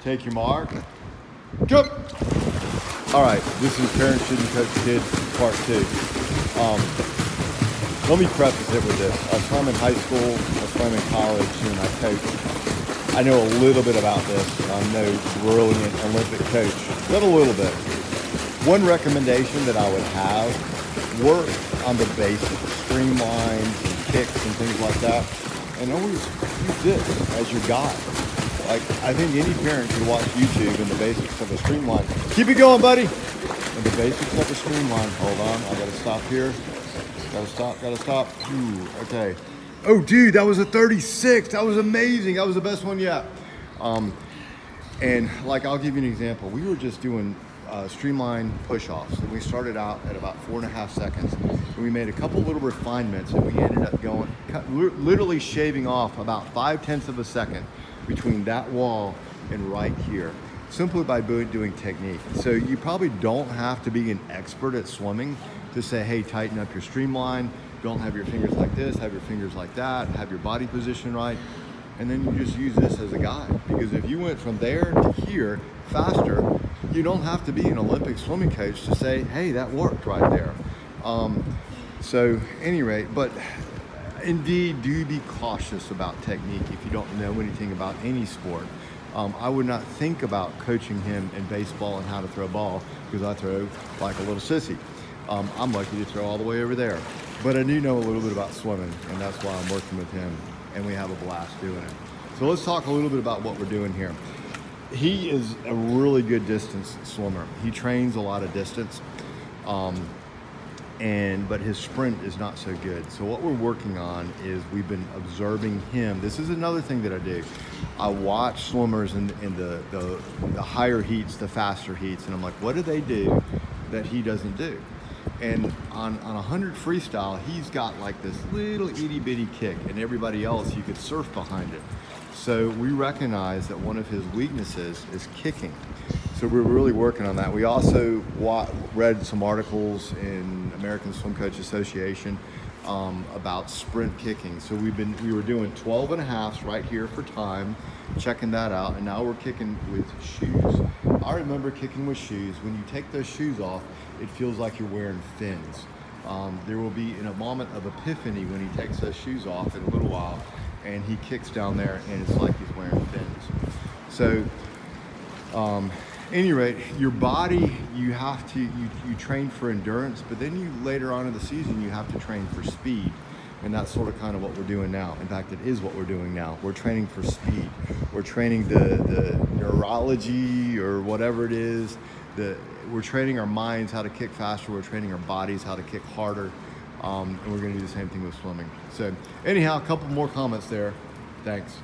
Take your mark. Jump. All right, this is Parents Shouldn't Coach Kids, part 2. Let me preface it with this. I swam in high school, I swam in college, and I coach. I know a little bit about this. I'm no brilliant Olympic coach, but a little bit. One recommendation that I would have, work on the basics, streamlines and kicks and things like that, and always use this as your guide. Like, I think any parent could watch YouTube and the basics of a streamline. Keep it going, buddy. And the basics of a streamline. Hold on, I gotta stop here. Gotta stop. Ooh, okay. Oh, dude, that was a 36. That was amazing. That was the best one yet. And like, I'll give you an example. We were just doing streamline push-offs, and we started out at about 4.5 seconds, and we made a couple little refinements, and we ended up going, literally shaving off about 5/10 of a second between that wall and right here, simply by doing technique. So you probably don't have to be an expert at swimming to say, hey, tighten up your streamline, don't have your fingers like this, have your fingers like that, have your body position right, and then you just use this as a guide. Because if you went from there to here faster, you don't have to be an Olympic swimming coach to say, hey, that worked right there. So at any rate, but indeed, do be cautious about technique if you don't know anything about any sport. I would not think about coaching him in baseball and how to throw a ball, because I throw like a little sissy. I'm lucky to throw all the way over there. But I do know a little bit about swimming, and that's why I'm working with him, and we have a blast doing it. So let's talk a little bit about what we're doing here. He is a really good distance swimmer. He trains a lot of distance, but his sprint is not so good. So what we're working on is we've been observing him. This is another thing that I do. I watch swimmers in the higher heats, the faster heats, and I'm like, what do they do that he doesn't do? And on 100 freestyle, he's got like this little itty bitty kick, and everybody else, you could surf behind it. So we recognize that one of his weaknesses is kicking. So we're really working on that. We also read some articles in American Swim Coach Association about sprint kicking. So we were doing 12.5s right here for time, checking that out, and now we're kicking with shoes. I remember kicking with shoes. When you take those shoes off, it feels like you're wearing fins. There will be a moment of epiphany when he takes those shoes off in a little while, and he kicks down there, and it's like he's wearing fins. So, any rate, your body, you train for endurance, but then you later on in the season, you have to train for speed. And that's sort of kind of what we're doing now. In fact, it is what we're doing now. We're training for speed. We're training the neurology or whatever it is. We're training our minds how to kick faster. We're training our bodies how to kick harder. And we're gonna do the same thing with swimming. So anyhow, a couple more comments there. Thanks.